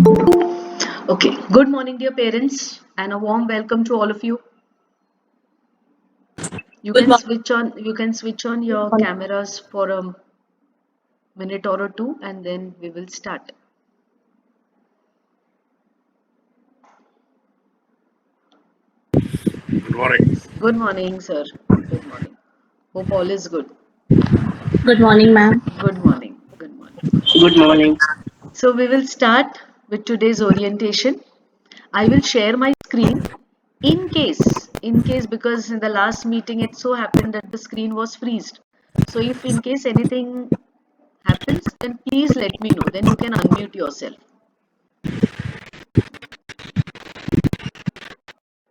Okay, good morning, dear parents, and a warm welcome to all of you. You Good can morning. switch on your cameras for a minute or two, and then we will start. Good morning. Good morning, sir. Good morning. Hope all is good. Good morning, ma'am. Good morning. Good morning. Good morning. So we will start with today's orientation. I will share my screen in case because in the last meeting it so happened that the screen was freezed. So if in case anything happens, then please let me know. Then you can unmute yourself.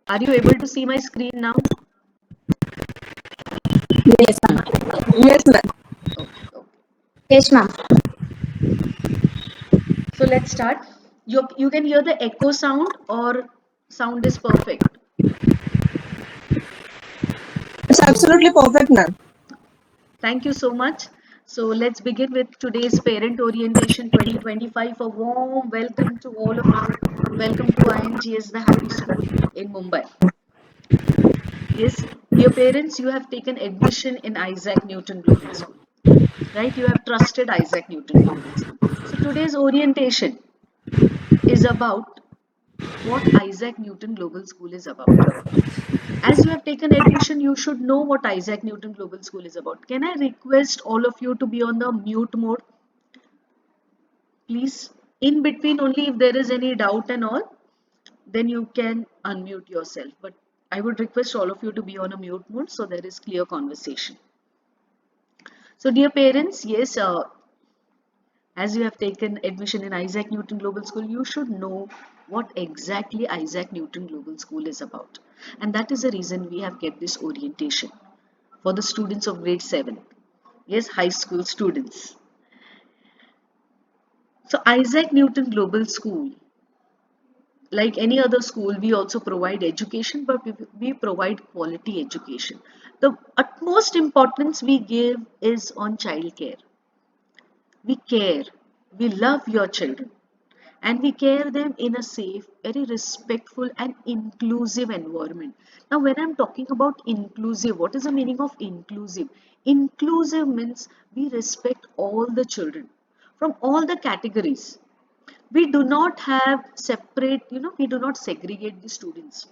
Are you able to see my screen now? Yes, ma'am. Yes, ma'am. Okay, okay. Yes, ma'am. So let's start. You can hear the echo sound or sound is perfect. It's absolutely perfect, ma'am. Thank you so much. So let's begin with today's Parent Orientation 2025. A warm welcome to all of you. Welcome to INGS, the Happy School in Mumbai. Yes, dear parents, you have taken admission in Isaac Newton Global School, right? You have trusted Isaac Newton Global School. So today's orientation is about what Isaac Newton Global School is about. As you have taken admission, you should know what Isaac Newton Global School is about. Can I request all of you to be on the mute mode, please? In between, only if there is any doubt and all, then you can unmute yourself. But I would request all of you to be on a mute mode so there is clear conversation. So, dear parents, yes, as you have taken admission in Isaac Newton Global School, you should know what exactly Isaac Newton Global School is about. And that is the reason we have kept this orientation for the students of grade 7. Yes, high school students. So, Isaac Newton Global School, like any other school, we also provide education, but we provide quality education. The utmost importance we give is on child care. We care, we love your children, and we care them in a safe, very respectful and inclusive environment. Now when I'm talking about inclusive, what is the meaning of inclusive? Inclusive means we respect all the children from all the categories. We do not have separate, we do not segregate the students.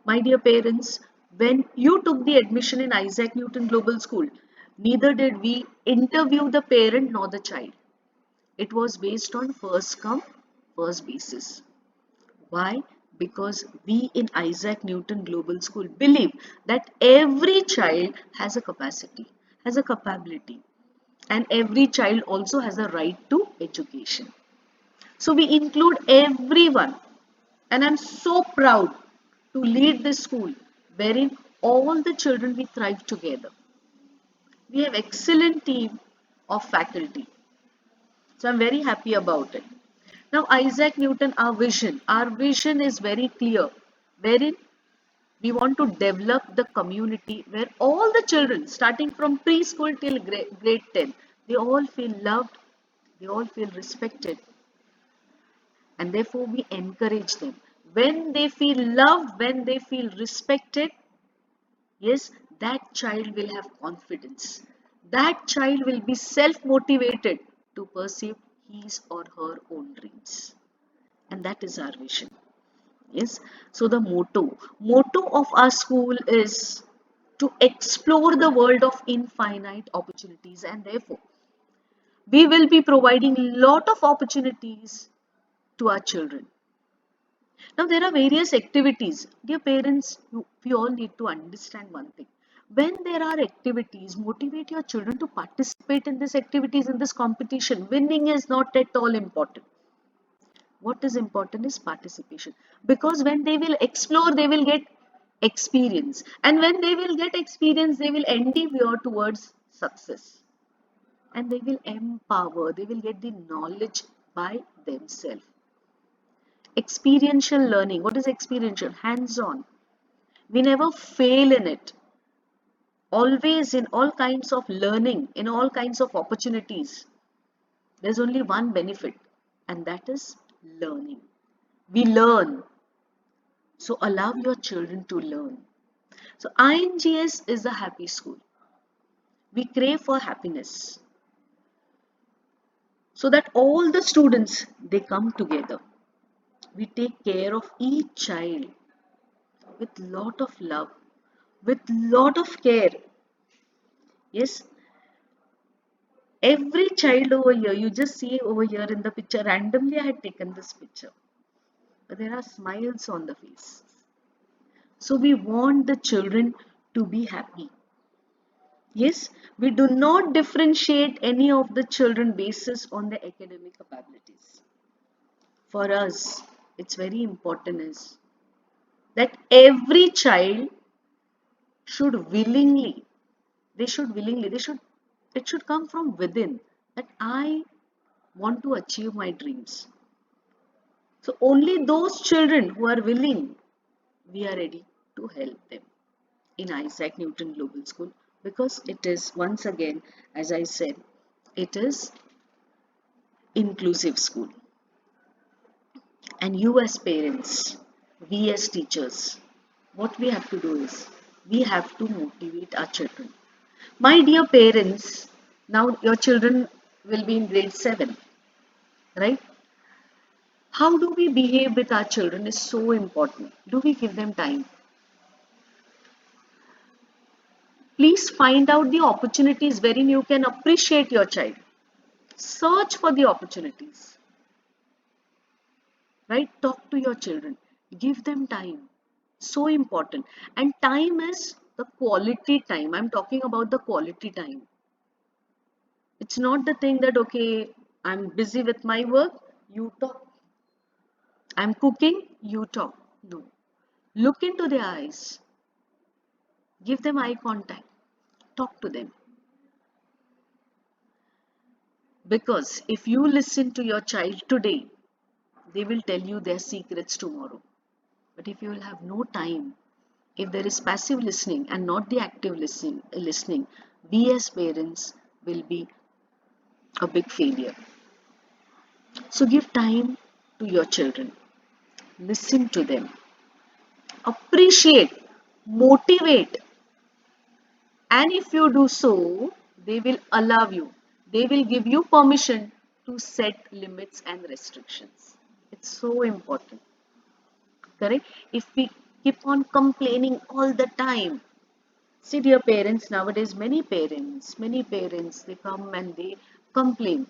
My dear parents, when you took the admission in Isaac Newton Global School, neither did we interview the parent nor the child. It was based on first come, first basis. Why? Because we in Isaac Newton Global School believe that every child has a capacity, has a capability, and every child also has a right to education. So we include everyone, and I'm so proud to lead this school wherein all the children we thrive together. We have excellent team of faculty. So I'm very happy about it. Now, Isaac Newton, our vision is very clear, wherein we want to develop the community where all the children, starting from preschool till grade 10, they all feel loved, they all feel respected, and therefore we encourage them. When they feel loved, when they feel respected, yes, that child will have confidence. That child will be self motivated to pursue his or her own dreams. And that is our vision. Yes. So the motto of our school is to explore the world of infinite opportunities, and therefore we will be providing lot of opportunities to our children. Now there are various activities. Dear parents, we all need to understand one thing. When there are activities, motivate your children to participate in these activities, in this competition. Winning is not at all important. What is important is participation, because when they will explore, they will get experience, and when they will get experience, they will endeavor towards success, and they will empower, they will get the knowledge by themselves. Experiential learning, what is experiential? Hands on. We never fail in it. Always, in all kinds of learning, in all kinds of opportunities, there's only one benefit, and that is learning. We learn. So allow your children to learn. So INGS is a happy school. We crave for happiness so that all the students they come together. We take care of each child with lot of love, with lot of care. Yes, every child over here, you just see over here in the picture, randomly I had taken this picture, but there are smiles on the face. So we want the children to be happy. Yes, we do not differentiate any of the children basis on their academic abilities. For us, it's very important is that every child should willingly, it should come from within that I want to achieve my dreams. So only those children who are willing, we are ready to help them in Isaac Newton Global School because it is once again, as I said, it is inclusive school. And you as parents, we as teachers, what we have to do is we have to motivate our children. My dear parents, now your children will be in grade 7, right? How do we behave with our children is so important. Do we give them time? Please find out the opportunities wherein you can appreciate your child. Search for the opportunities, right? Talk to your children. Give them time. So important. And time is the quality time. I'm talking about the quality time. It's not the thing that, okay, I'm busy with my work, you talk. I'm cooking, you talk. No. Look into their eyes. Give them eye contact. Talk to them. Because if you listen to your child today, they will tell you their secrets tomorrow. But if you will have no time, if there is passive listening and not the active listening, we as parents will be a big failure. So give time to your children. Listen to them. Appreciate, motivate, and if you do so, they will allow you, they will give you permission to set limits and restrictions. It's so important, correct? If we keep on complaining all the time, see dear parents, nowadays many parents, they come and they complain.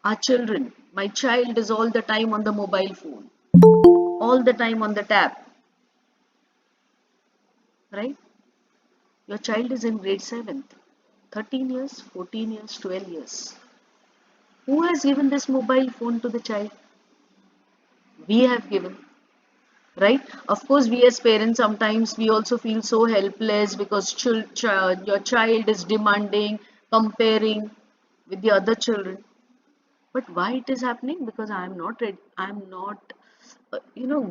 Our children, my child is all the time on the mobile phone, all the time on the tab, right? Your child is in grade 7th, 13 years, 14 years, 12 years. Who has given this mobile phone to the child? We have given, right? Of course, we as parents sometimes we also feel so helpless because your child is demanding, comparing with the other children. But why it is happening? Because I am not ready. I am not,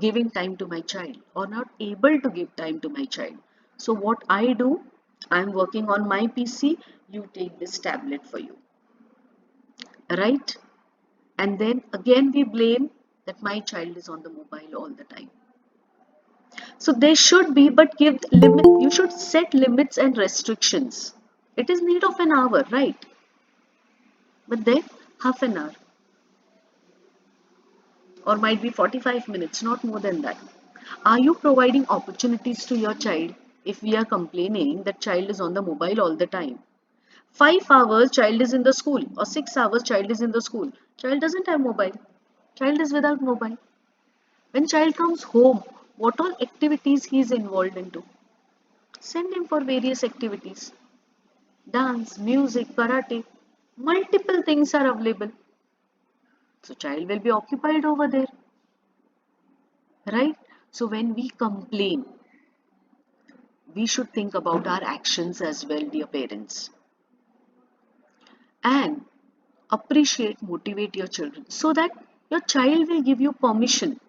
giving time to my child or not able to give time to my child. So what I do, I am working on my PC. You take this tablet for you, right? And then again we blame that my child is on the mobile all the time. So they should be, but give limit. You should set limits and restrictions. It is need of an hour, right? But then half an hour or might be 45 minutes, not more than that. Are you providing opportunities to your child if we are complaining that child is on the mobile all the time? 5 hours child is in the school or 6 hours child is in the school. Child doesn't have mobile. Child is without mobile. When child comes home, what all activities he is involved into? Send him for various activities. Dance, music, karate. Multiple things are available. So child will be occupied over there, right? So when we complain, we should think about our actions as well, dear parents. And appreciate, motivate your children so that your child will give you permission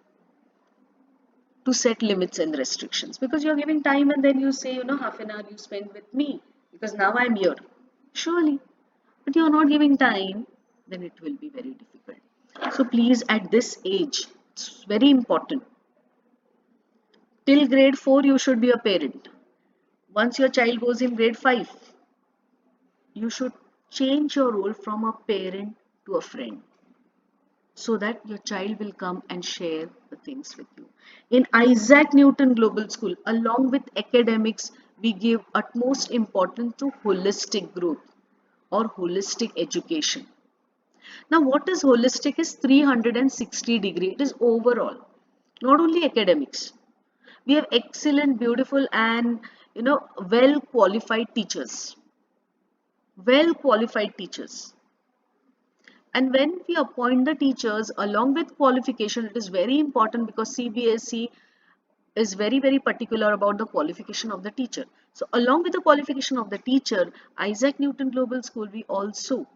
to set limits and restrictions because you're giving time and then you say, half an hour you spend with me because now I'm here. Surely, but you're not giving time, then it will be very difficult. So please, at this age, it's very important. Till grade 4, you should be a parent. Once your child goes in grade 5, you should change your role from a parent to a friend so that your child will come and share the things with you. In Isaac Newton Global School, along with academics, we give utmost importance to holistic growth or holistic education. Now, what is holistic is 360-degree. It is overall, not only academics. We have excellent, beautiful, and well qualified teachers. Well qualified teachers. And when we appoint the teachers along with qualification, it is very important because CBSE is very particular about the qualification of the teacher. So along with the qualification of the teacher, Isaac Newton Global School, we also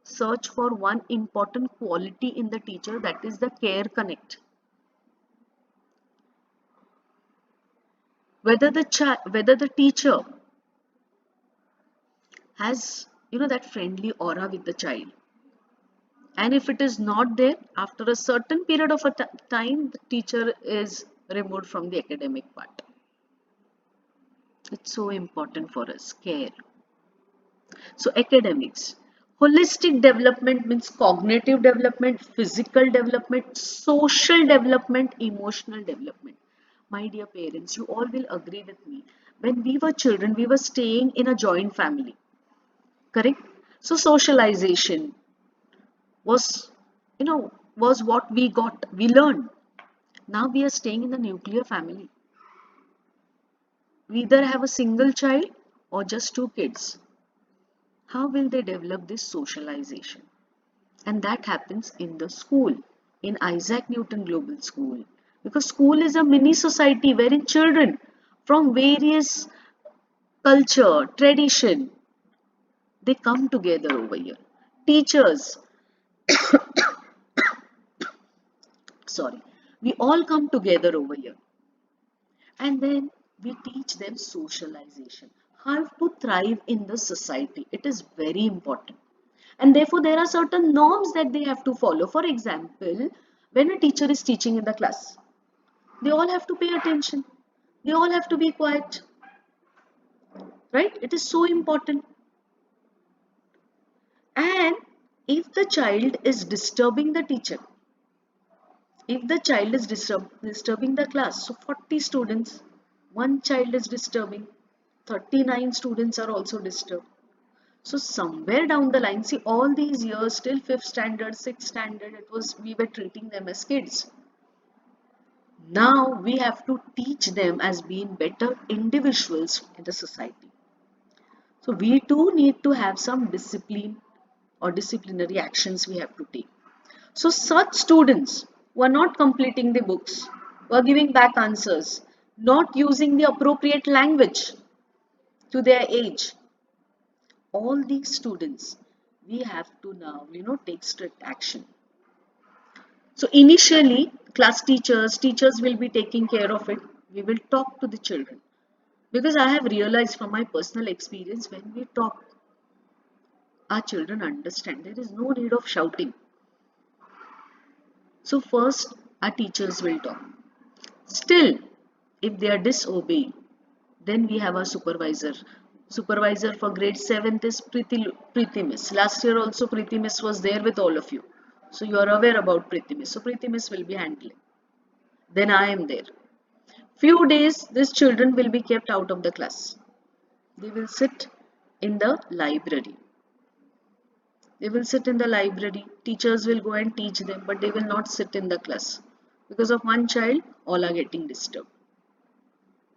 search for one important quality in the teacher, that is the care connect. Whether the teacher has that friendly aura with the child, and if it is not there, after a certain period of a time, the teacher is removed from the academic part. It's so important for us, care. So academics, holistic development means cognitive development, physical development, social development, emotional development. My dear parents, you all will agree with me, when we were children, we were staying in a joint family, correct? So socialization was was what we learned. Now we are staying in the nuclear family. We either have a single child or just two kids. How will they develop this socialization? And that happens in the school, in Isaac Newton Global School. Because school is a mini society wherein children from various culture, tradition, they come together over here. Teachers, sorry, we all come together over here. And then we teach them socialization, how to thrive in the society. It is very important. And therefore, there are certain norms that they have to follow. For example, when a teacher is teaching in the class, they all have to pay attention. They all have to be quiet, right? It is so important. And if the child is disturbing the teacher, if the child is disturbing the class, so 40 students, one child is disturbing, 39 students are also disturbed. So somewhere down the line, see, all these years till 5th standard, 6th standard, we were treating them as kids. Now we have to teach them as being better individuals in the society. So we too need to have some discipline or disciplinary actions we have to take. So such students who are not completing the books, who are giving back answers, not using the appropriate language to their age, all these students, we have to now, take strict action. So initially, teachers will be taking care of it. We will talk to the children. Because I have realized from my personal experience, when we talk, our children understand. There is no need of shouting. So first, our teachers will talk. Still, if they are disobeying, then we have a supervisor. Supervisor for grade 7th is Preeti Miss. Last year also Preeti Miss was there with all of you. So you are aware about Preeti Miss. So Preeti Miss will be handling. Then I am there. Few days, these children will be kept out of the class. They will sit in the library. They will sit in the library. Teachers will go and teach them, but they will not sit in the class. Because of one child, all are getting disturbed.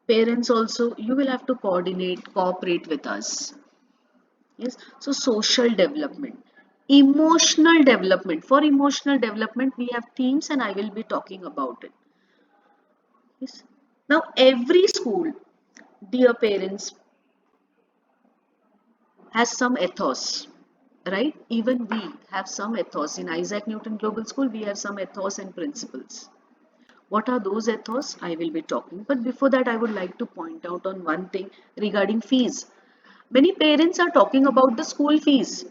Parents also, you will have to cooperate with us. Yes. So social development, emotional development. For emotional development, we have themes, and I will be talking about it. Yes. Now, every school, dear parents, has some ethos, right? Even we have some ethos. In Isaac Newton Global School, we have some ethos and principles. What are those ethos? I will be talking. But before that, I would like to point out on one thing regarding fees. Many parents are talking about the school fees.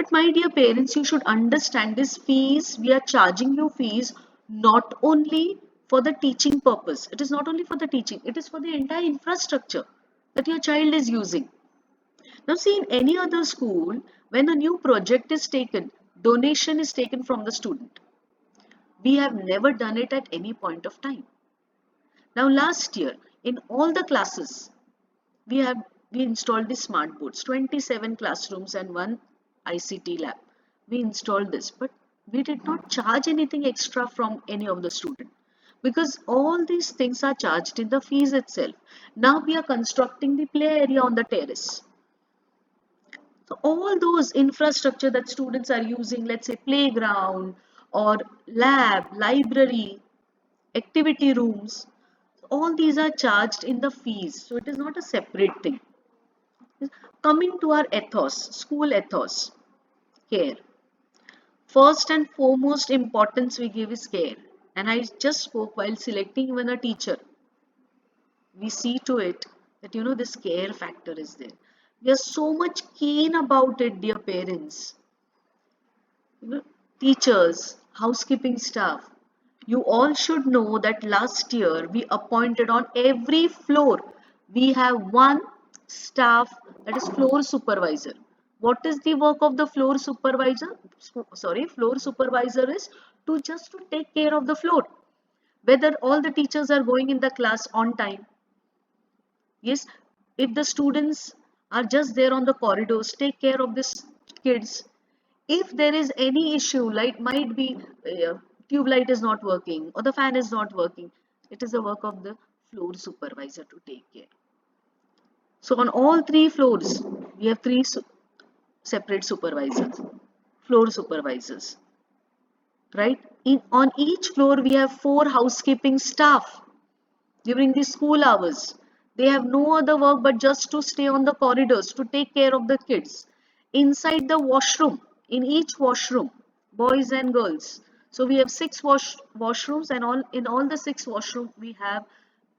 But my dear parents, you should understand this fees, we are charging you fees not only for the teaching purpose. It is not only for the teaching, it is for the entire infrastructure that your child is using. Now see, in any other school, when a new project is taken, donation is taken from the student. We have never done it at any point of time. Now last year, in all the classes, we have we installed the smart boards, 27 classrooms and one ICT lab. We installed this, but we did not charge anything extra from any of the student because all these things are charged in the fees itself. Now we are constructing the play area on the terrace. So all those infrastructure that students are using, let's say playground or lab, library, activity rooms, all these are charged in the fees. So it is not a separate thing. Coming to our ethos, school ethos, care. First and foremost importance we give is care. And I just spoke while selecting even a teacher. We see to it that this care factor is there. We are so much keen about it, dear parents. Teachers, housekeeping staff. You all should know that last year we appointed on every floor, we have one staff, that is floor supervisor. What is the work of the floor supervisor? Sorry, floor supervisor is to take care of the floor. Whether all the teachers are going in the class on time. Yes, if the students are just there on the corridors, take care of these kids. If there is any issue, like might be tube light is not working or the fan is not working, it is the work of the floor supervisor to take care. So on all three floors, we have three separate supervisors, floor supervisors, right? On each floor, we have 4 housekeeping staff during the school hours. They have no other work but just to stay on the corridors to take care of the kids. Inside the washroom, in each washroom, boys and girls. So we have 6 washrooms, and in all the 6 washrooms we have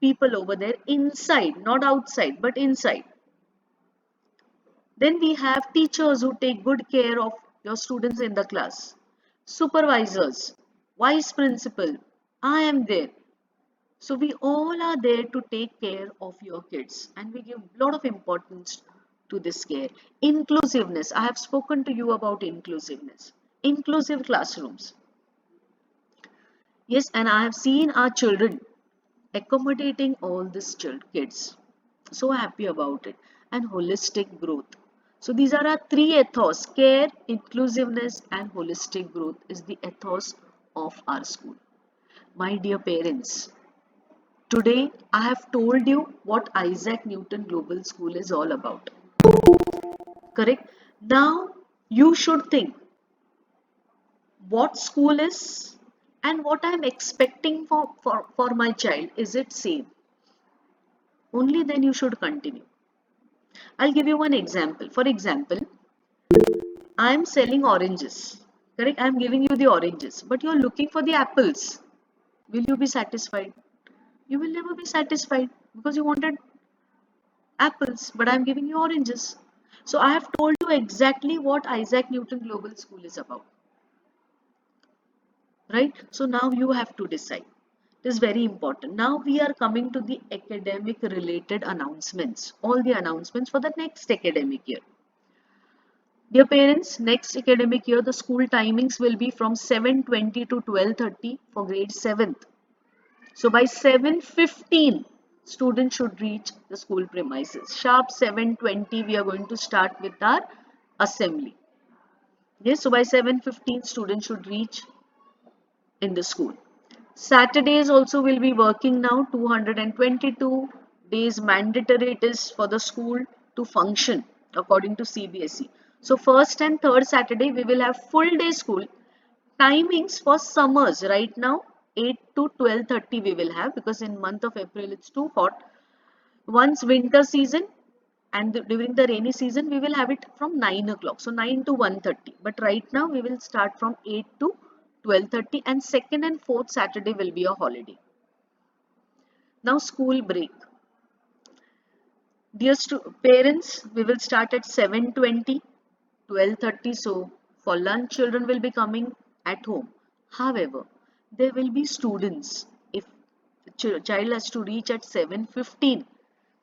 people over there inside, not outside, but inside. Then we have teachers who take good care of your students in the class. Supervisors, vice principal, I am there. So we all are there to take care of your kids, and we give a lot of importance to this care. Inclusiveness. I have spoken to you about inclusiveness. Inclusive classrooms. Yes, and I have seen our children accommodating all these kids. So happy about it. And holistic growth. So these are our 3 ethos: care, inclusiveness, and holistic growth is the ethos of our school. My dear parents, today I have told you what Isaac Newton Global School is all about. Correct? Now you should think what school is and what I am expecting for my child. Is it same? Only then you should continue. I'll give you one example. For example, I am selling oranges. Correct? I am giving you the oranges, but you are looking for the apples. Will you be satisfied? You will never be satisfied because you wanted apples, but I'm giving you oranges. So I have told you exactly what Isaac Newton Global School is about. Right? So now you have to decide. It is very important. Now we are coming to the academic related announcements. All the announcements for the next academic year. Dear parents, next academic year the school timings will be from 7:20 to 12:30 for grade 7th. So by 7:15, students should reach the school premises. Sharp 7:20, we are going to start with our assembly. Yes, so by 7:15, students should reach in the school. Saturdays also will be working now. 222 days mandatory it is for the school to function according to CBSE. So first and third Saturday we will have full day school. Timings for summers right now 8 to 12:30 we will have, because in month of April it's too hot. Once winter season and during the rainy season we will have it from 9 o'clock, so 9 to 1:30, but right now we will start from 8 to 12:30, and second and fourth Saturday will be a holiday. Now school break. Dear parents, we will start at 7:20, 12:30, so For lunch, children will be coming at home. However, there will be students. If the child has to reach at 7:15,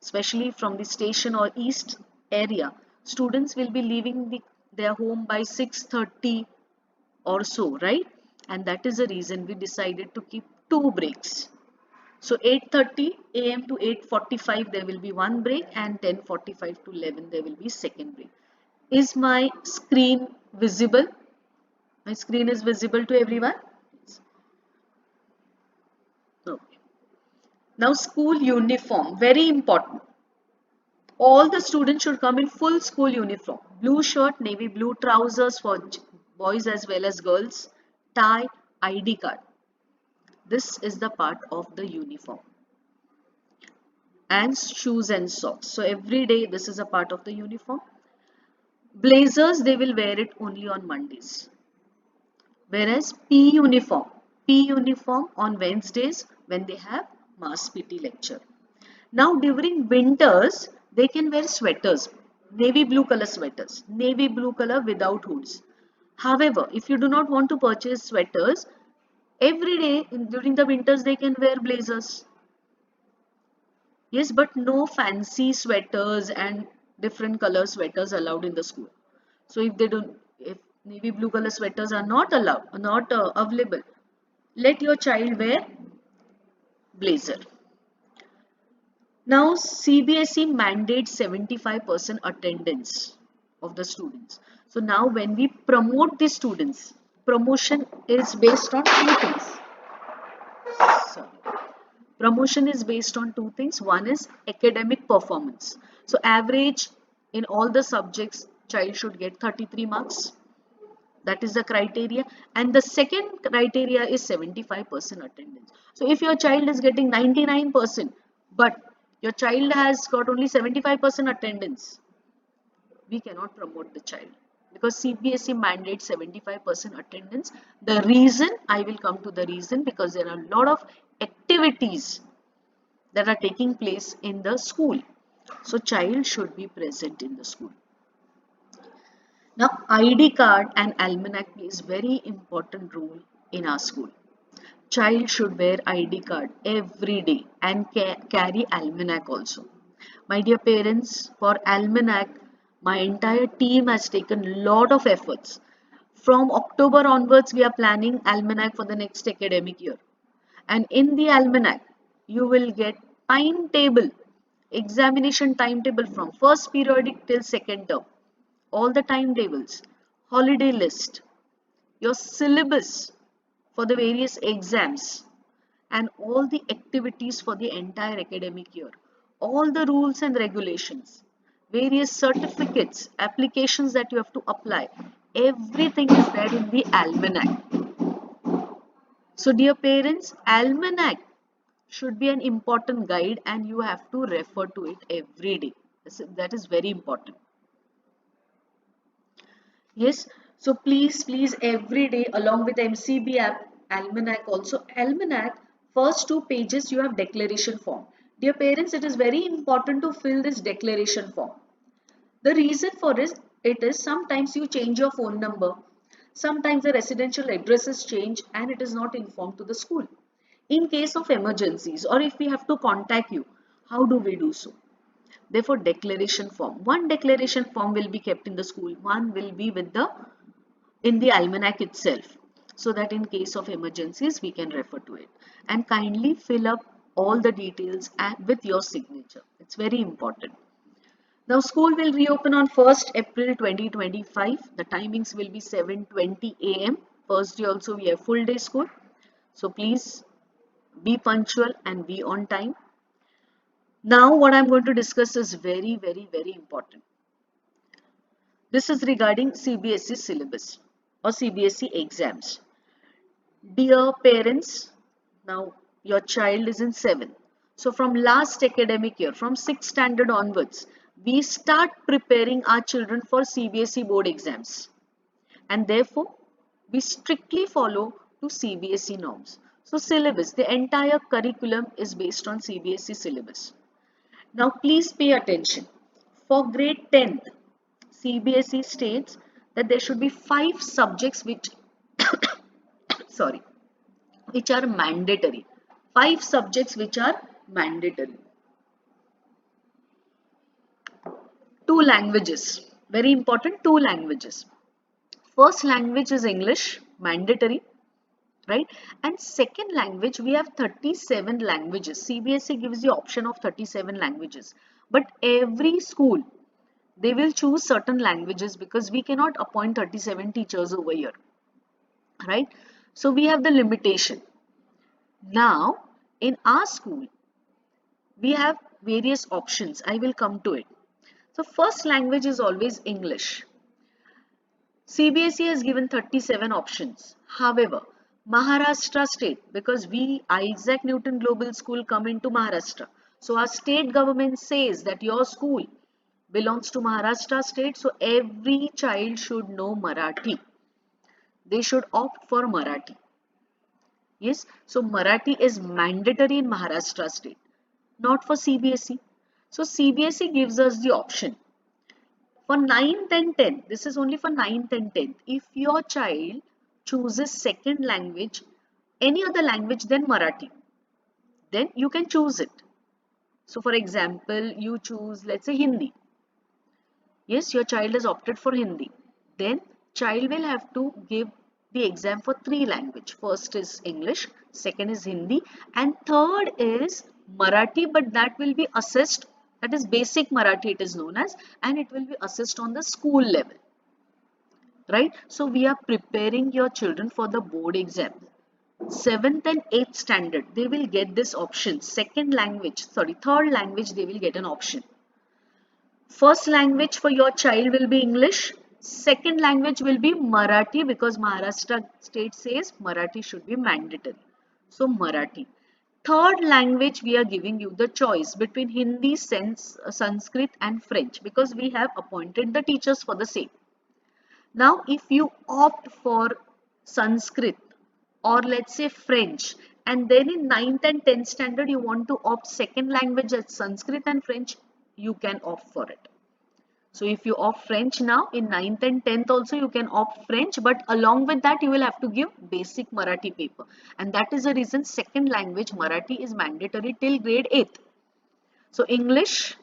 especially from the station or east area, students will be leaving their home by 6:30 or so, right? And that is the reason we decided to keep two breaks. So 8:30 a.m. to 8:45 there will be one break, and 10:45 to 11 there will be second break. Is my screen visible? My screen is visible to everyone? Okay. Now school uniform, very important. All the students should come in full school uniform. Blue shirt, navy blue trousers for boys as well as girls, tie, ID card. This is the part of the uniform. And shoes and socks. So every day this is a part of the uniform. Blazers, they will wear it only on Mondays. Whereas P uniform on Wednesdays when they have Mass PT lecture. Now during winters, they can wear sweaters, navy blue color sweaters, navy blue color without hoods. However, if you do not want to purchase sweaters, every day during the winters they can wear blazers. Yes, but no fancy sweaters and different color sweaters allowed in the school. So if navy blue color sweaters are not allowed, not available, let your child wear blazer. Now CBSE mandates 75% attendance of the students. So now when we promote the students, promotion is based on two things. Sorry. Promotion is based on two things. One is academic performance. So average in all the subjects, child should get 33 marks. That is the criteria. And the second criteria is 75% attendance. So if your child is getting 99%, but your child has got only 75% attendance, we cannot promote the child because CBSE mandates 75% attendance. The reason, I will come to the reason, because there are a lot of activities that are taking place in the school. So child should be present in the school. Now ID card and almanac plays very important role in our school. Child should wear ID card every day and carry almanac also. My dear parents, for almanac, my entire team has taken lot of efforts. From October onwards, we are planning almanac for the next academic year. And in the almanac, you will get timetable, examination timetable from first periodic till second term. All the timetables, holiday list, your syllabus for the various exams, and all the activities for the entire academic year, all the rules and regulations, various certificates, applications that you have to apply, everything is there in the almanac. So dear parents, almanac should be an important guide and you have to refer to it every day. That is very important. Yes, so please every day along with MCB app, Almanac also. Almanac, first two pages you have declaration form. Dear parents, it is very important to fill this declaration form. The reason for it is sometimes you change your phone number, sometimes the residential addresses change and it is not informed to the school. In case of emergencies or if we have to contact you, how do we do so? Therefore, declaration form. One declaration form will be kept in the school. One will be in the almanac itself, so that in case of emergencies we can refer to it. And kindly fill up all the details with your signature. It's very important. Now school will reopen on 1st April 2025. The timings will be 7:20 a.m. First day also we have full day school. So please be punctual and be on time. Now what I'm going to discuss is very important. This is regarding CBSE syllabus or CBSE exams. Dear parents, now your child is in 7th. So from last academic year, from 6th standard onwards, we start preparing our children for CBSE board exams. And therefore, we strictly follow to CBSE norms. So syllabus, the entire curriculum is based on CBSE syllabus. Now please pay attention. For grade 10th, CBSE states that there should be 5 subjects which sorry, which are mandatory. 5 subjects which are mandatory. 2 languages, very important, 2 languages. First language is English, mandatory, right? And second language, we have 37 languages. CBSE gives the option of 37 languages. But every school, they will choose certain languages because we cannot appoint 37 teachers over here, right? So we have the limitation. Now, in our school, we have various options. I will come to it. So first language is always English. CBSE has given 37 options. However, Maharashtra state, because we Isaac Newton Global School come into Maharashtra. So our state government says that your school belongs to Maharashtra state. So every child should know Marathi. They should opt for Marathi. Yes, so Marathi is mandatory in Maharashtra state, not for CBSE. So CBSE gives us the option. For 9th and 10th, this is only for 9th and 10th. If your child chooses second language, any other language than Marathi, then you can choose it. So for example, you choose, let's say, Hindi. Yes, your child has opted for Hindi. Then child will have to give the exam for 3 languages. First is English, second is Hindi, and third is Marathi, but that will be assessed. That is basic Marathi it is known as, and it will be assessed on the school level. Right? So we are preparing your children for the board exam. 7th and 8th standard, they will get this option. Third language, they will get an option. First language for your child will be English. Second language will be Marathi because Maharashtra state says Marathi should be mandatory. So Marathi. Third language, we are giving you the choice between Hindi, Sanskrit and French because we have appointed the teachers for the same. Now, if you opt for Sanskrit or let's say French, and then in 9th and 10th standard you want to opt second language as Sanskrit and French, you can opt for it. So if you opt French now, in 9th and 10th also you can opt French, but along with that you will have to give basic Marathi paper. And that is the reason second language Marathi is mandatory till grade 8th. So English,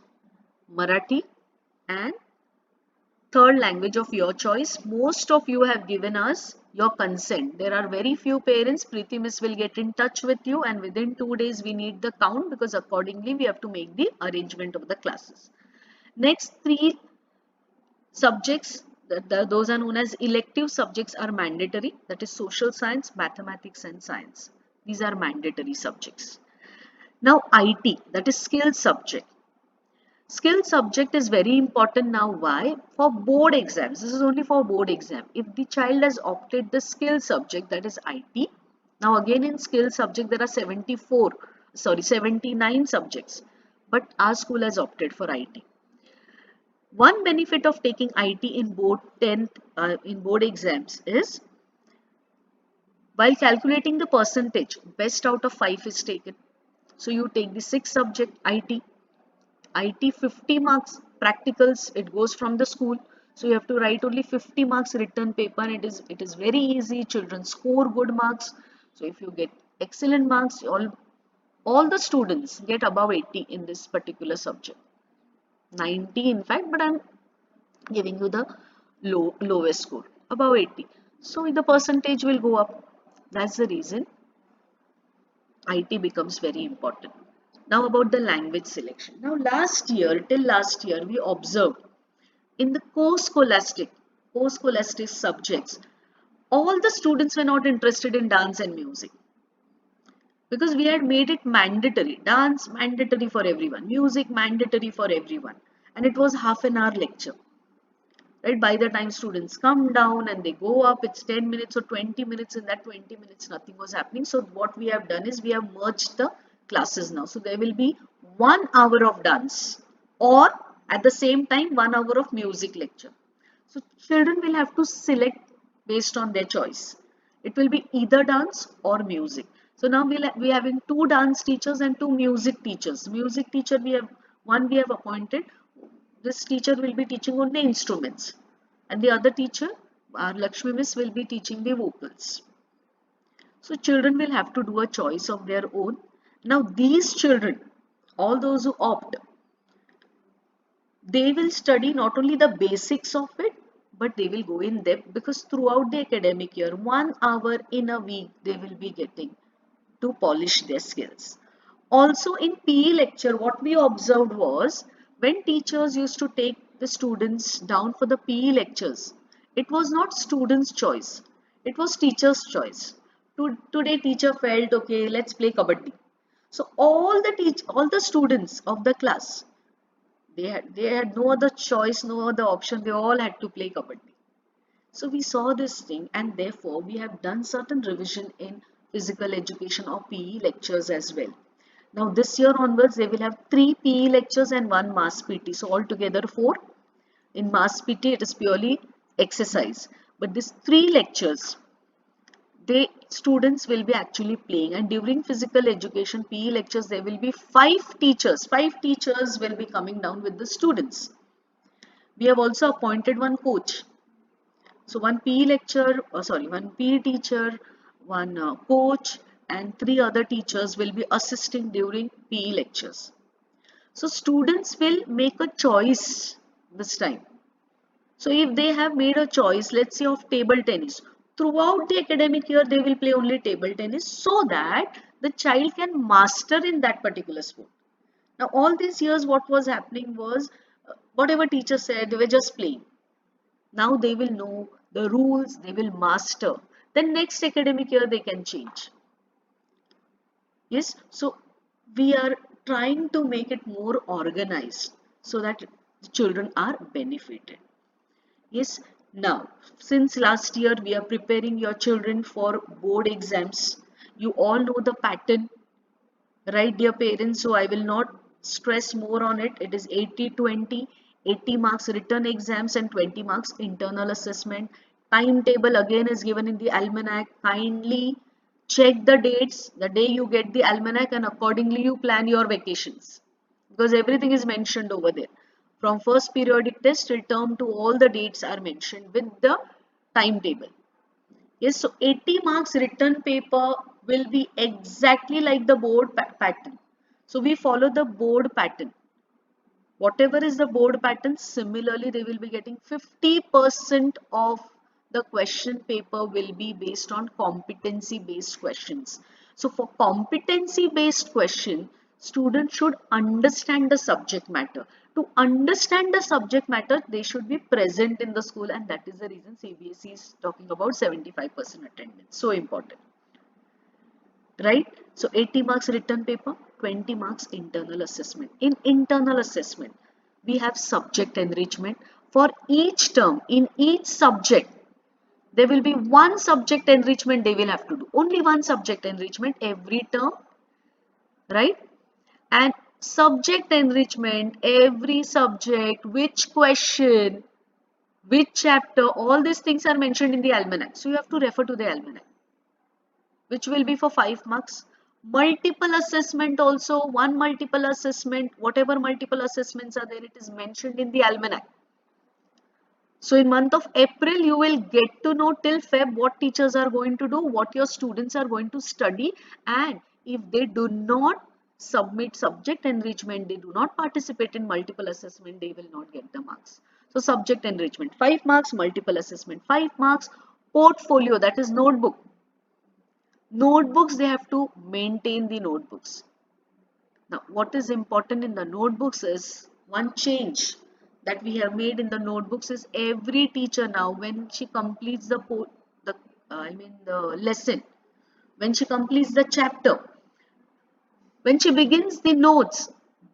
Marathi and third language of your choice. Most of you have given us your consent. There are very few parents. Preeti Miss will get in touch with you and within 2 days we need the count because accordingly we have to make the arrangement of the classes. Next 3 subjects, those are known as elective subjects, are mandatory. That is social science, mathematics and science. These are mandatory subjects. Now IT, that is skill subject. Skill subject is very important now. Why? For board exams. This is only for board exam. If the child has opted the skill subject, that is IT. Now again in skill subject there are 79 subjects. But our school has opted for IT. One benefit of taking IT in board exams is while calculating the percentage, best out of 5 is taken. So you take the 6th subject IT. IT 50 marks, practicals, it goes from the school. So you have to write only 50 marks written paper and it is very easy. Children score good marks. So if you get excellent marks, all the students get above 80 in this particular subject. 90 in fact, but I'm giving you the lowest score, above 80. So the percentage will go up. That's the reason IT becomes very important. Now about the language selection. Now till last year, we observed in the co-scholastic subjects, all the students were not interested in dance and music because we had made it mandatory. Dance mandatory for everyone, music mandatory for everyone, and it was half an hour lecture. Right? By the time students come down and they go up, it's 10 minutes or 20 minutes. In that 20 minutes, nothing was happening. So what we have done is we have merged the classes now. So there will be 1 hour of dance or at the same time 1 hour of music lecture. So children will have to select based on their choice. It will be either dance or music. So now we are having 2 dance teachers and 2 music teachers. Music teacher we have appointed. This teacher will be teaching only instruments. and the other teacher, our Lakshmi Miss, will be teaching the vocals. So children will have to do a choice of their own. Now these children, all those who opt, they will study not only the basics of it, but they will go in depth, because throughout the academic year, 1 hour in a week, they will be getting to polish their skills. Also in PE lecture, what we observed was, when teachers used to take the students down for the PE lectures, it was not students' choice, it was teacher's choice. Today teacher felt, okay, let's play kabaddi. So all the students of the class, they had no other choice, no other option. They all had to play kabaddi. So we saw this thing, and therefore we have done certain revision in physical education or PE lectures as well. Now this year onwards, they will have 3 PE lectures and 1 mass PT. So altogether 4. In mass PT, it is purely exercise. But these 3 lectures, they students will be actually playing, and during physical education PE lectures, there will be 5 teachers will be coming down with the students. We have also appointed one coach. So one one PE teacher, one coach, and 3 other teachers will be assisting during PE lectures. So students will make a choice this time. So if they have made a choice, let's say of table tennis, throughout the academic year they will play only table tennis, so that the child can master in that particular sport. Now all these years what was happening was, whatever teacher said, they were just playing. Now they will know the rules, they will master. Then next academic year they can change. Yes, so we are trying to make it more organized so that the children are benefited. Yes, now since last year we are preparing your children for board exams. You all know the pattern, right, dear parents? So I will not stress more on it. It is 80-20, 80 marks written exams and 20 marks internal assessment. Timetable again is given in the almanac. Kindly check the dates the day you get the almanac, and accordingly you plan your vacations, because everything is mentioned over there. From first periodic test till term 2, all the dates are mentioned with the timetable. Yes, so 80 marks written paper will be exactly like the board pattern. So we follow the board pattern. Whatever is the board pattern, similarly they will be getting 50% of the question paper will be based on competency based questions. So for competency based question, students should understand the subject matter. To understand the subject matter, they should be present in the school, and that is the reason CBSE is talking about 75% attendance. So important, right? So 80 marks written paper, 20 marks internal assessment. In internal assessment, we have subject enrichment. For each term, in each subject, there will be one subject enrichment they will have to do. Only one subject enrichment every term, right? And subject enrichment, every subject, which question, which chapter, all these things are mentioned in the almanac. So you have to refer to the almanac, which will be for 5 marks. Multiple assessment also, one multiple assessment, whatever multiple assessments are there, it is mentioned in the almanac. So in month of April, you will get to know till Feb what teachers are going to do, what your students are going to study, and if they do not submit subject enrichment, they do not participate in multiple assessment, they will not get the marks. So subject enrichment, 5 marks, multiple assessment, 5 marks, portfolio, that is notebook. Notebooks, they have to maintain the notebooks. Now, what is important in the notebooks is one change that we have made in the notebooks is every teacher now, when she completes the the lesson, when she completes the chapter, when she begins the notes,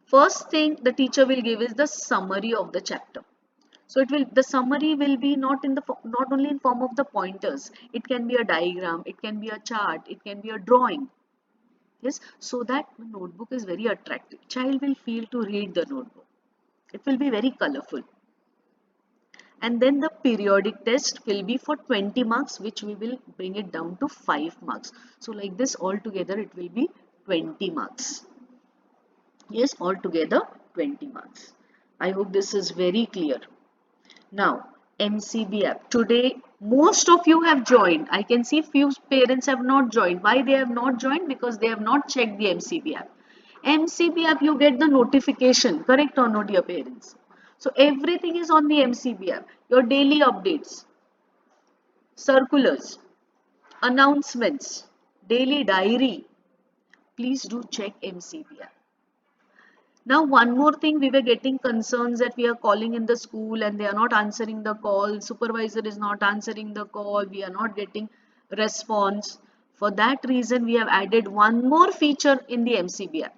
first thing the teacher will give is the summary of the chapter. So the summary will be not only in form of the pointers. It can be a diagram, it can be a chart, it can be a drawing. Yes, so that the notebook is very attractive. Child will feel to read the notebook. It will be very colorful. And then the periodic test will be for 20 marks, which we will bring it down to 5 marks. So like this, altogether it will be 20 marks. Yes, altogether 20 marks. I hope this is very clear. Now, MCB app. Today, most of you have joined. I can see few parents have not joined. Why they have not joined? Because they have not checked the MCB app. MCB app, you get the notification, correct or not, dear parents? So everything is on the MCB app. Your daily updates, circulars, announcements, daily diary. Please do check MCB app. Now, one more thing, we were getting concerns that we are calling in the school and they are not answering the call, supervisor is not answering the call, we are not getting response. For that reason, we have added one more feature in the MCB app,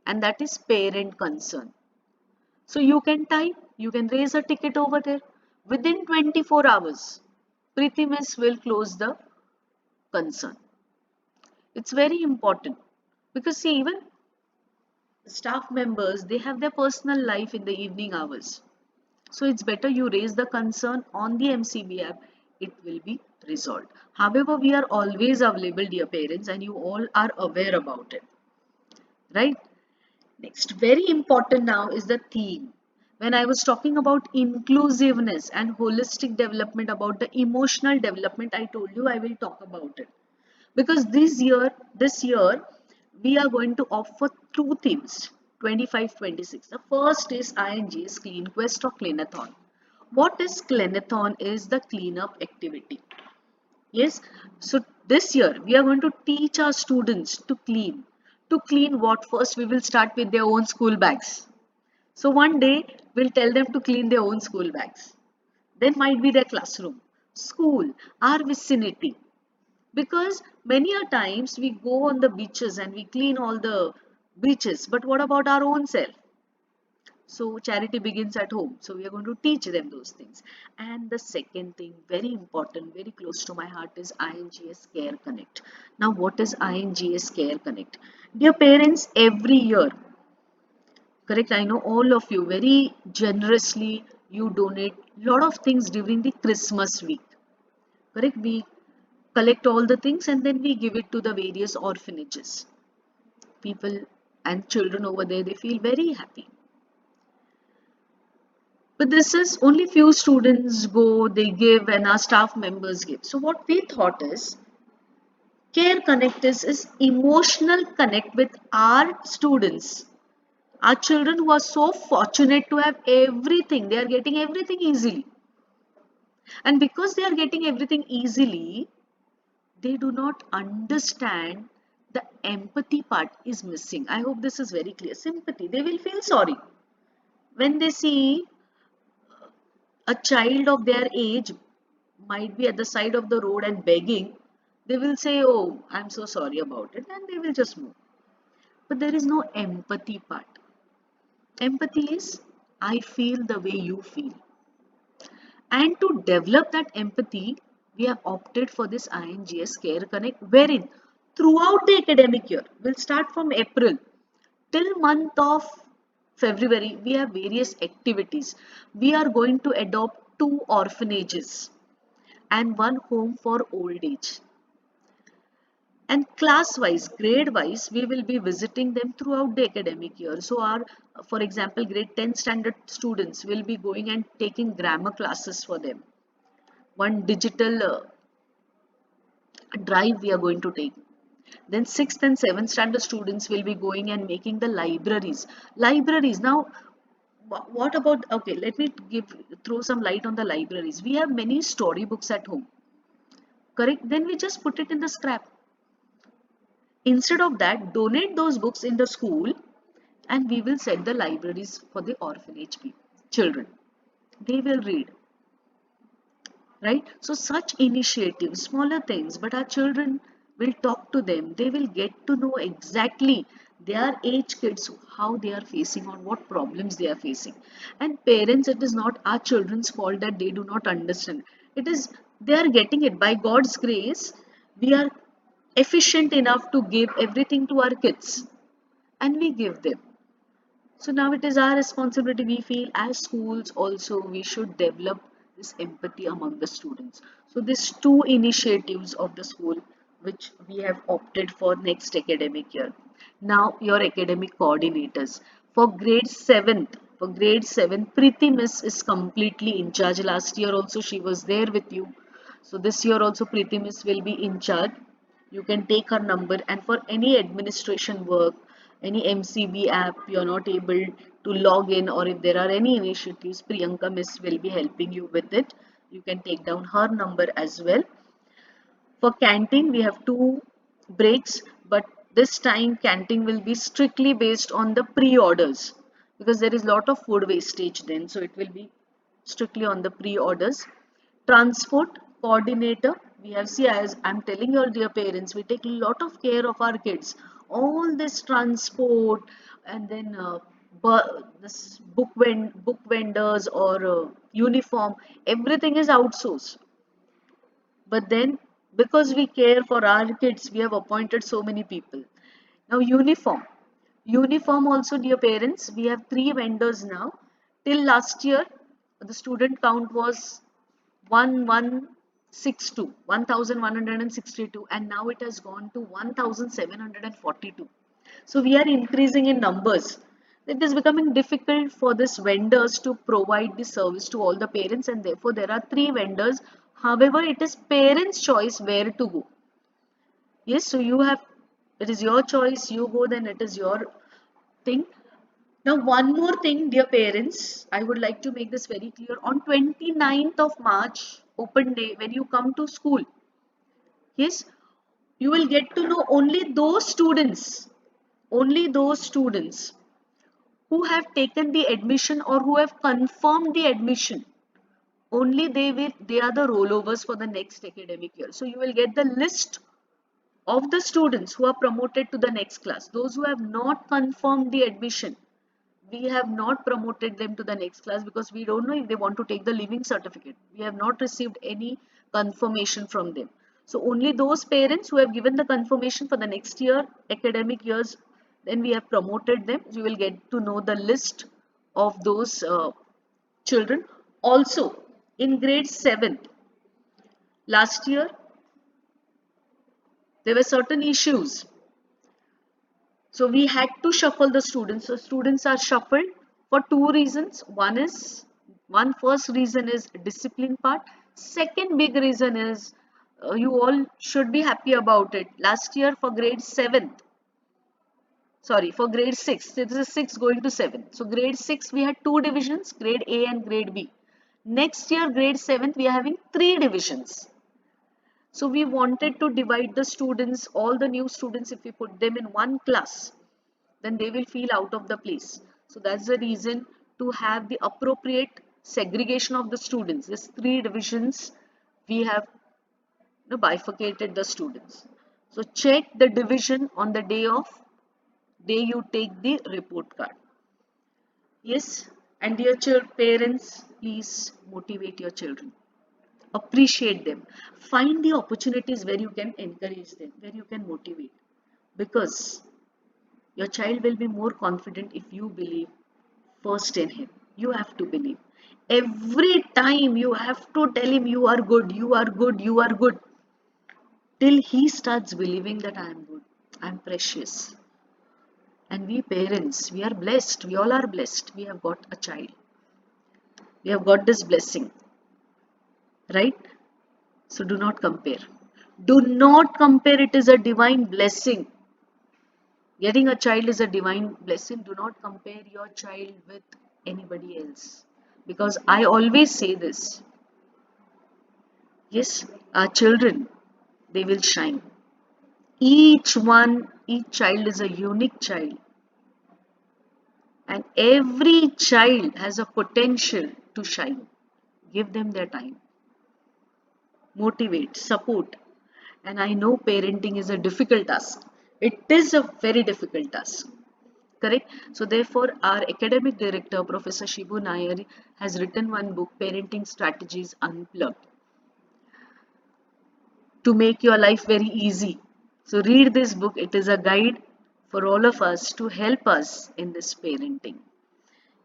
and that is parent concern. So you can type, you can raise a ticket over there. Within 24 hours, Preeti Miss will close the concern. It's very important because see, even staff members, they have their personal life in the evening hours. So it's better you raise the concern on the MCB app, it will be resolved. However, we are always available, dear parents, and you all are aware about it, right? Next, very important now is the theme. When I was talking about inclusiveness and holistic development, about the emotional development, I told you I will talk about it. Because this year, we are going to offer two themes, 25-26. The first is ING's Clean Quest or Cleanathon. What is Cleanathon? Is the cleanup activity. Yes, so this year we are going to teach our students to clean. To clean what? First we will start with their own school bags. So one day we'll tell them to clean their own school bags. Then might be their classroom, school, our vicinity. Because many a times we go on the beaches and we clean all the beaches, but what about our own self? So charity begins at home. So we are going to teach them those things. And the second thing, very important, very close to my heart, is INGS Care Connect. Now, what is INGS Care Connect? Dear parents, every year, correct, I know all of you very generously you donate lot of things during the Christmas week. Correct? We collect all the things and then we give it to the various orphanages. People and children over there, they feel very happy. But this is only few students go, they give, and our staff members give. So what we thought is Care Connect is emotional connect with our students. Our children who are so fortunate to have everything, they are getting everything easily. And because they are getting everything easily, they do not understand the empathy part is missing. I hope this is very clear. Sympathy. They will feel sorry when they see a child of their age might be at the side of the road and begging. They will say, "Oh, I'm so sorry about it," and they will just move. But there is no empathy part. Empathy is I feel the way you feel. And to develop that empathy, we have opted for this INGS Care Connect, wherein throughout the academic year, we'll start from April till month of February, we have various activities. We are going to adopt two orphanages and one home for old age. And class wise, grade wise, we will be visiting them throughout the academic year. So our, for example, grade 10 standard students will be going and taking grammar classes for them. One digital drive we are going to take. Then 6th and 7th standard students will be going and making the libraries. Libraries. Now, what about, okay, let me throw some light on the libraries. We have many storybooks at home. Correct? Then we just put it in the scrap. Instead of that, donate those books in the school and we will set the libraries for the orphanage children. They will read. Right? So such initiatives, smaller things, but our children will talk to them. They will get to know exactly their age kids, how they are facing or what problems they are facing. And parents, it is not our children's fault that they do not understand. It is they are getting it by God's grace. We are efficient enough to give everything to our kids and we give them. So now it is our responsibility. We feel as schools also we should develop this empathy among the students. So these two initiatives of the school which we have opted for next academic year. Now your academic coordinators for grade 7th. For grade 7, Preeti Miss is completely in charge. Last year also she was there with you. So this year also Preeti Miss will be in charge. You can take her number, and for any administration work, any MCB app you're not able to log in, or if there are any initiatives, Priyanka Miss will be helping you with it. You can take down her number as well. For canteen, we have two breaks, but this time canteen will be strictly based on the pre-orders because there is a lot of food wastage then. So it will be strictly on the pre-orders. Transport coordinator, we have, see, as I'm telling your dear parents, we take a lot of care of our kids. All this transport and then this book vendors or uniform, everything is outsourced. But then, because we care for our kids, we have appointed so many people. Now, uniform. Uniform also, dear parents, we have three vendors now. Till last year, the student count was 1162, 1162, and now it has gone to 1742. So we are increasing in numbers. It is becoming difficult for these vendors to provide the service to all the parents, and therefore there are three vendors. However, it is parents' choice where to go. Yes, so you have, it is your choice, you go, then it is your thing. Now, one more thing, dear parents, I would like to make this very clear. On 29th of March, open day, when you come to school, yes, you will get to know only those students who have taken the admission or who have confirmed the admission. Only they are the rollovers for the next academic year. So you will get the list of the students who are promoted to the next class. Those who have not confirmed the admission, we have not promoted them to the next class because we don't know if they want to take the living certificate. We have not received any confirmation from them. So only those parents who have given the confirmation for the next year, academic years, then we have promoted them. You will get to know the list of those children. Also, in grade 7th, last year, there were certain issues. So we had to shuffle the students. So students are shuffled for two reasons. One first reason is discipline part. Second big reason is you all should be happy about it. Last year for grade 7th, sorry, for grade 6, this is 6 going to 7. So grade 6 we had two divisions, grade A and grade B. Next year grade 7th we are having three divisions. So we wanted to divide the students, all the new students, if we put them in one class, then they will feel out of the place. So that's the reason to have the appropriate segregation of the students. These three divisions, we have bifurcated the students. So check the division on the day you take the report card. Yes, and dear parents, please motivate your children. Appreciate them. Find the opportunities where you can encourage them, where you can motivate. Because your child will be more confident if you believe first in him. You have to believe. Every time you have to tell him you are good, you are good, you are good. Till he starts believing that I am good, I am precious. And we parents, we are blessed. We all are blessed. We have got a child. We have got this blessing. Right? So do not compare. Do not compare. It is a divine blessing. Getting a child is a divine blessing. Do not compare your child with anybody else. Because I always say this. Yes, our children, they will shine. Each child is a unique child. And every child has a potential to shine. Give them their time. Motivate, support. And I know parenting is a difficult task. It is a very difficult task. Correct? So therefore, our academic director, Professor Shibu Nair, has written one book, Parenting Strategies Unplugged, to make your life very easy. So read this book. It is a guide for all of us to help us in this parenting.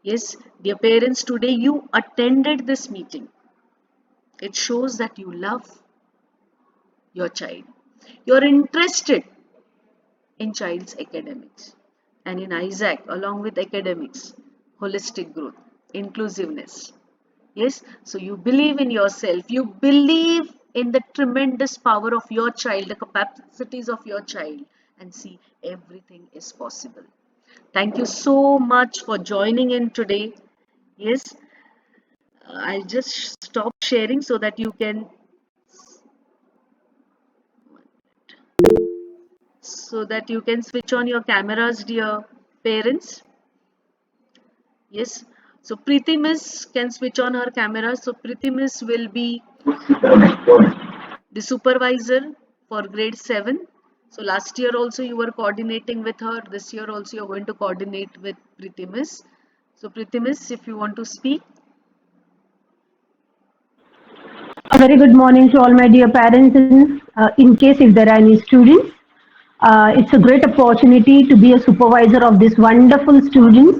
Yes, dear parents, today you attended this meeting. It shows that you love your child. You're interested in child's academics and in Isaac along with academics. holistic growth, inclusiveness. Yes, so you believe in yourself, you believe in the tremendous power of your child, the capacities of your child, and see everything is possible. Thank you so much for joining in today. Yes, I'll just stop sharing so that you can switch on your cameras, dear parents. Yes. So Preeti Miss can switch on her camera. So Preeti Miss will be the supervisor for grade 7. So last year also you were coordinating with her. This year also you're going to coordinate with Preeti Miss. So Preeti Miss, if you want to speak. A very good morning to all my dear parents. In case if there are any students, it's a great opportunity to be a supervisor of these wonderful students.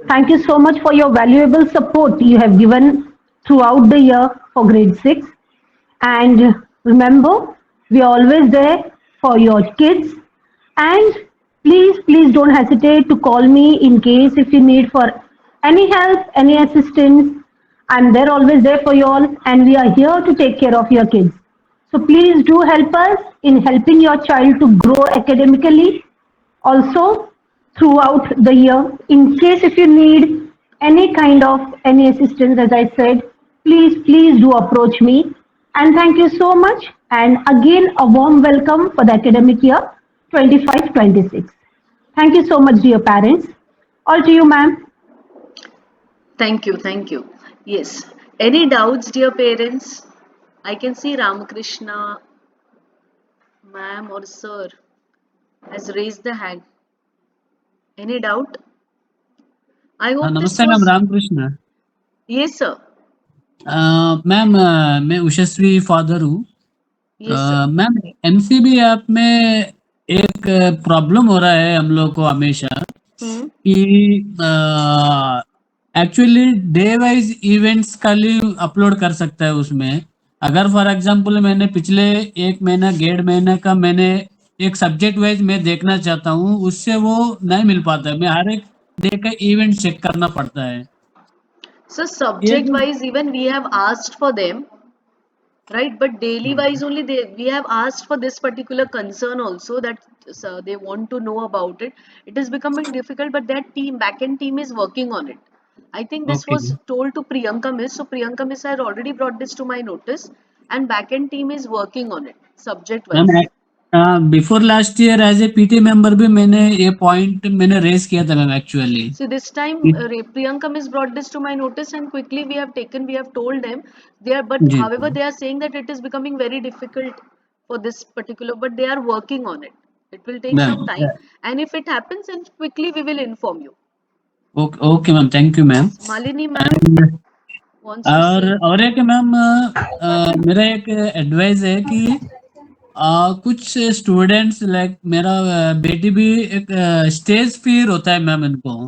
Thank you so much for your valuable support you have given throughout the year for grade 6. And remember, we are always there for your kids. And please don't hesitate to call me in case if you need for any help, any assistance. I'm there always there for you all, and we are here to take care of your kids. So please do help us in helping your child to grow academically. Also, throughout the year, in case if you need any kind of any assistance, as I said, please do approach me. And thank you so much. And again, a warm welcome for the academic year 25-26. Thank you so much, dear parents. All to you, ma'am. Thank you, thank you. Yes. Any doubts, dear parents? I can see Ramakrishna ma'am or sir has raised the hand. Any doubt? I hope this नमस्ते ma'am was. Ramakrishna Yes, sir. Ma'am मैं Ushasvi father हूँ Yes, sir. Ma'am MCB app में एक problem हो रहा है हम लोग को हमेशा Hmm. कि एक्चुअली डे वाइज इवेंट्स खाली अपलोड कर सकता है उसमें अगर फॉर एग्जांपल मैंने पिछले 1 महीना 1.5 महीने का मैंने एक सब्जेक्ट वाइज मैं देखना चाहता हूँ उससे वो नहीं मिल पाता है मैं हर एक डे का इवेंट चेक करना पड़ता है So ये subject जो wise, even we have asked for them, right? But daily wise only we have asked for this particular concern also that they want to know about it. It is becoming difficult, but that team, backend team is working on it. I think this okay was told to Priyanka Miss. So Priyanka Miss had already brought this to my notice, and backend team is working on it, subject ma'am wise. Before last year as a PT member भी मैंने ये point मैंने raise किया था ma'am actually See, this time Priyanka Miss brought this to my notice, and quickly we have told them they are, but जी however, they are saying that it is becoming very difficult for this particular, but they are working on it. It will take ma'am some time, and if it happens, then quickly we will inform you. Okay ma'am thank you ma'am Yes, Malini ma'am and wants to say. और एक ma'am मेरा एक advice है कि कुछ students like मेरा बेटी भी एक स्टेज फियर होता है मैम इनको